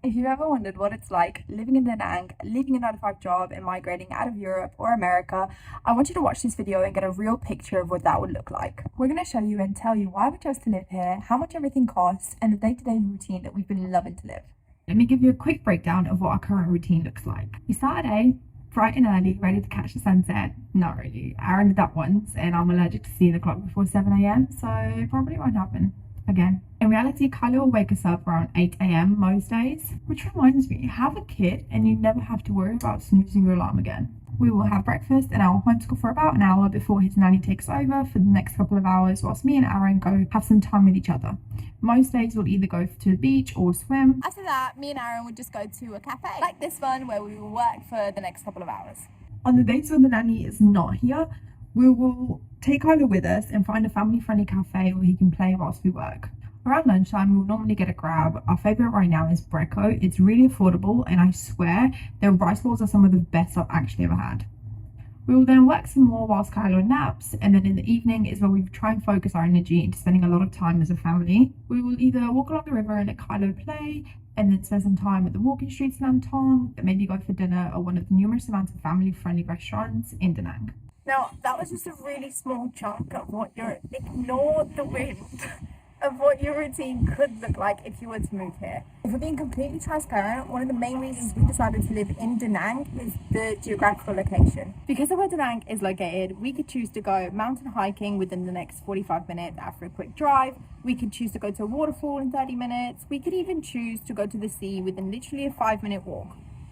If you've ever wondered what it's like living in Da Nang, leaving a 9 to 5 job and migrating out of Europe or America, I want you to watch this video and get a real picture of what that would look like. We're going to show you and tell you why we chose to live here, how much everything costs, and the day-to-day routine that we've been loving to live. Let me give you a quick breakdown of what our current routine looks like. We start our day bright and early, ready to catch the sunset. Not really. Aaron did that once, and I'm allergic to seeing the clock before 7 a.m, so it probably won't happen again. In reality, Kylo will wake us up around 8 a.m. most days, which reminds me, have a kid and you never have to worry about snoozing your alarm again. We will have breakfast and I'll homeschool for about an hour before his nanny takes over for the next couple of hours whilst me and Aaron go have some time with each other. Most days we'll either go to the beach or swim. After that, me and Aaron would just go to a cafe like this one where we will work for the next couple of hours. On the days when the nanny is not here, we will take Kylo with us and find a family-friendly cafe where he can play whilst we work. Around lunchtime, we'll normally get a grab. Our favourite right now is Breco. It's really affordable, and I swear their rice balls are some of the best I've actually ever had. We will then work some more whilst Kylo naps, and then in the evening is where we try and focus our energy into spending a lot of time as a family. We will either walk along the river and let Kylo play, and then spend some time at the walking streets in Thuong, and maybe go for dinner at one of the numerous amounts of family-friendly restaurants in Da Nang. Now, that was just a really small chunk of what ignore the wind, of what your routine could look like if you were to move here. If we're being completely transparent, one of the main reasons we decided to live in Da Nang is the geographical location. Because of where Da Nang is located, we could choose to go mountain hiking within the next 45 minutes after a quick drive. We could choose to go to a waterfall in 30 minutes. We could even choose to go to the sea within literally a 5-minute walk,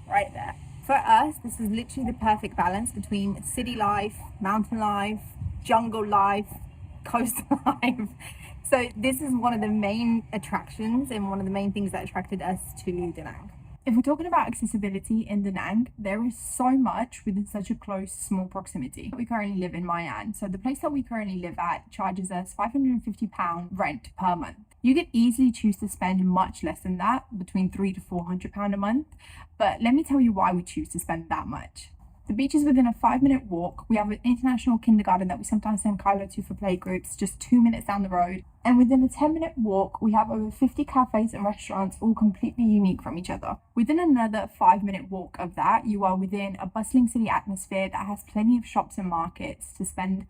right there. For us, this is literally the perfect balance between city life, mountain life, jungle life, coast life. So this is one of the main attractions and one of the main things that attracted us to Da Nang. If we're talking about accessibility in Da Nang, there is so much within such a close, small proximity. We currently live in Mai An. So the place that we currently live at charges us £550 rent per month. You could easily choose to spend much less than that, between £300 to £400 a month. But let me tell you why we choose to spend that much. The beach is within a 5-minute walk. We have an international kindergarten that we sometimes send Kylo to for play groups just 2 minutes down the road. And within a 10-minute walk, we have over 50 cafes and restaurants, all completely unique from each other. Within another 5-minute walk of that, you are within a bustling city atmosphere that has plenty of shops and markets to spend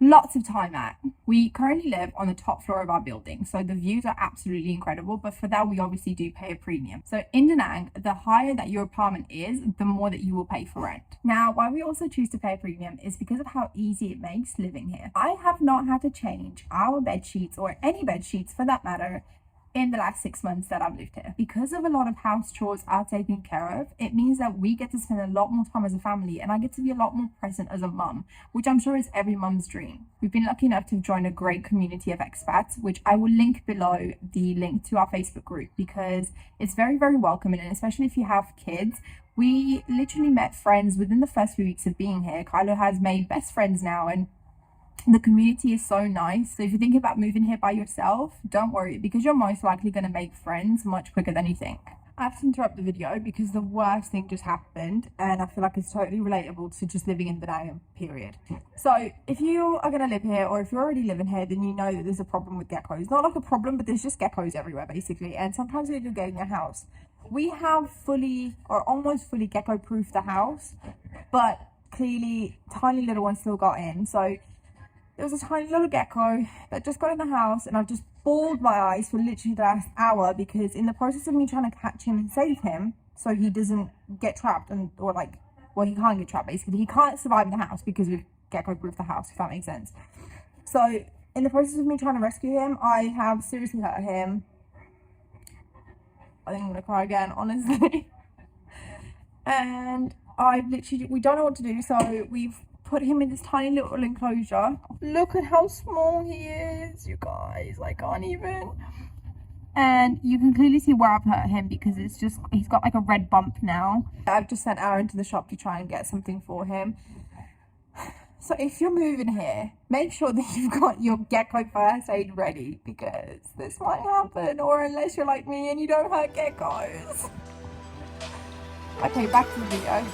lots of time at. We currently live on the top floor of our building, so the views are absolutely incredible, but for that we obviously do pay a premium. So in Da Nang, the higher that your apartment is, the more that you will pay for rent. Now, why we also choose to pay a premium is because of how easy it makes living here. I have not had to change our bed sheets, or any bed sheets for that matter, in the last 6 months that I've lived here. Because of a lot of house chores are taken care of, it means that we get to spend a lot more time as a family, and I get to be a lot more present as a mum, which I'm sure is every mum's dream. We've been lucky enough to join a great community of expats, which I will link below the link to our Facebook group, because it's very, very welcoming, and especially if you have kids. We literally met friends within the first few weeks of being here. Kylo has made best friends now, and the community is so nice. So if you're thinking about moving here by yourself, don't worry, because you're most likely going to make friends much quicker than you think. I have to interrupt the video because the worst thing just happened, and I feel like it's totally relatable to just living in Da Nang, period. So if you are going to live here, or if you're already living here, then you know that there's a problem with geckos. Not like a problem, but there's just geckos everywhere basically, and sometimes when you're getting a house, we have fully or almost fully gecko proofed the house, but clearly tiny little ones still got in. So there was a tiny little gecko that just got in the house, and I've just bawled my eyes for literally the last hour, because in the process of me trying to catch him and save him so he doesn't get trapped, well, he can't get trapped basically. He can't survive in the house because we've gecko-proofed the house, if that makes sense. So in the process of me trying to rescue him, I have seriously hurt him. I think I'm gonna cry again, honestly. And we don't know what to do, so we've put him in this tiny little enclosure. Look at how small he is, you guys. I can't even. And you can clearly see where I've hurt him, because he's got like a red bump now. I've just sent Aaron to the shop to try and get something for him. So if you're moving here, make sure that you've got your gecko first aid ready, because this might happen, or unless you're like me and you don't hurt geckos. Okay, back to the video.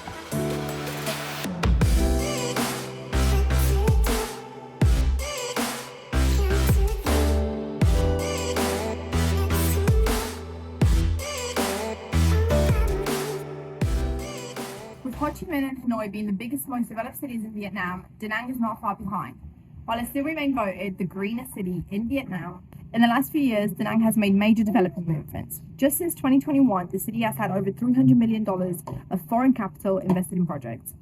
Ho Chi Minh and Hanoi being the biggest, most developed cities in Vietnam, Da Nang is not far behind. While it still remains voted the greenest city in Vietnam, in the last few years, Da Nang has made major development movements. Just since 2021, the city has had over $300 million of foreign capital invested in projects.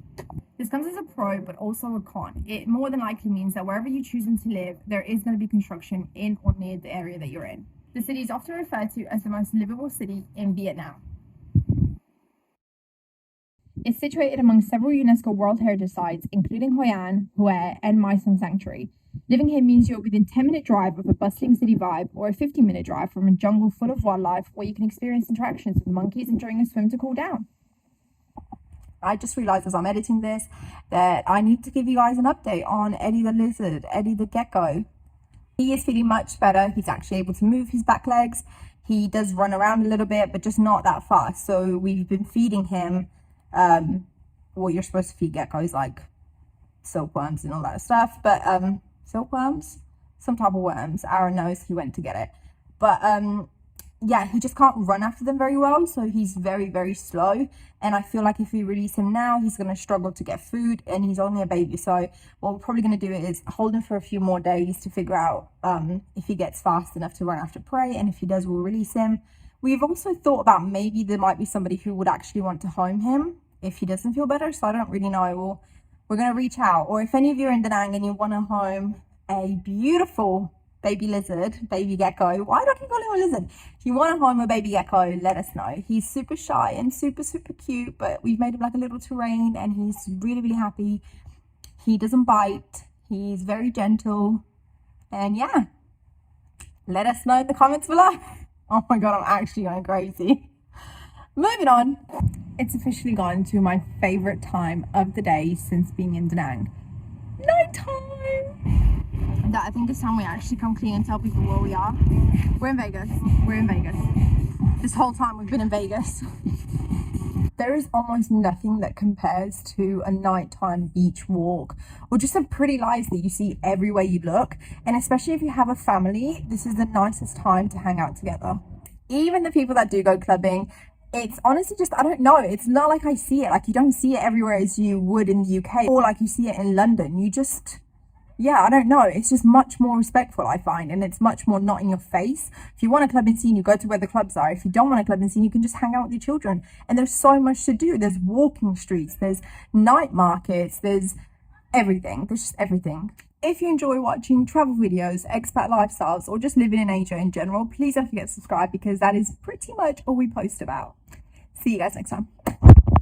This comes as a pro, but also a con. It more than likely means that wherever you're choosing to live, there is going to be construction in or near the area that you're in. The city is often referred to as the most livable city in Vietnam. It's situated among several UNESCO World Heritage Sites, including Hoi An, Hue, and Mai Son Sanctuary. Living here means you're within a 10-minute drive of a bustling city vibe or a 50-minute drive from a jungle full of wildlife where you can experience interactions with monkeys and during a swim to cool down. I just realised as I'm editing this that I need to give you guys an update on Eddie the lizard, Eddie the gecko. He is feeling much better. He's actually able to move his back legs. He does run around a little bit, but just not that fast. So we've been feeding him what you're supposed to feed geckos, like silkworms and all that stuff. But silkworms? Some type of worms. Aaron knows, he went to get it. But yeah, he just can't run after them very well, so he's very, very slow. And I feel like if we release him now, he's going to struggle to get food, and he's only a baby. So what we're probably going to do is hold him for a few more days to figure out if he gets fast enough to run after prey, and if he does, we'll release him. We've also thought about maybe there might be somebody who would actually want to home him if he doesn't feel better, so I don't really know. We're going to reach out, or if any of you are in Da Nang and you want to home a beautiful baby lizard, baby gecko. Why do I keep calling him a lizard? If you want to home a baby gecko, let us know. He's super shy and super, super cute, but we've made him like a little terrain, and he's really, really happy. He doesn't bite. He's very gentle. And yeah, let us know in the comments below. Oh my God, I'm actually going crazy. Moving on. It's officially gone to my favorite time of the day since being in Da Nang. Nighttime. That I think this time we actually come clean and tell people where we are. We're in Vegas. We're in Vegas. This whole time we've been in Vegas. There is almost nothing that compares to a nighttime beach walk or just some pretty lights that you see everywhere you look. And especially if you have a family, this is the nicest time to hang out together. Even the people that do go clubbing, it's honestly just, I don't know, it's not like I see it. Like, you don't see it everywhere as you would in the UK, or like you see it in London. You just, yeah, I don't know. It's just much more respectful, I find, and it's much more not in your face. If you want a clubbing scene, you go to where the clubs are. If you don't want a clubbing scene, you can just hang out with your children. And there's so much to do. There's walking streets, there's night markets, there's everything. There's just everything. If you enjoy watching travel videos, expat lifestyles, or just living in Asia in general, please don't forget to subscribe, because that is pretty much all we post about. See you guys next time.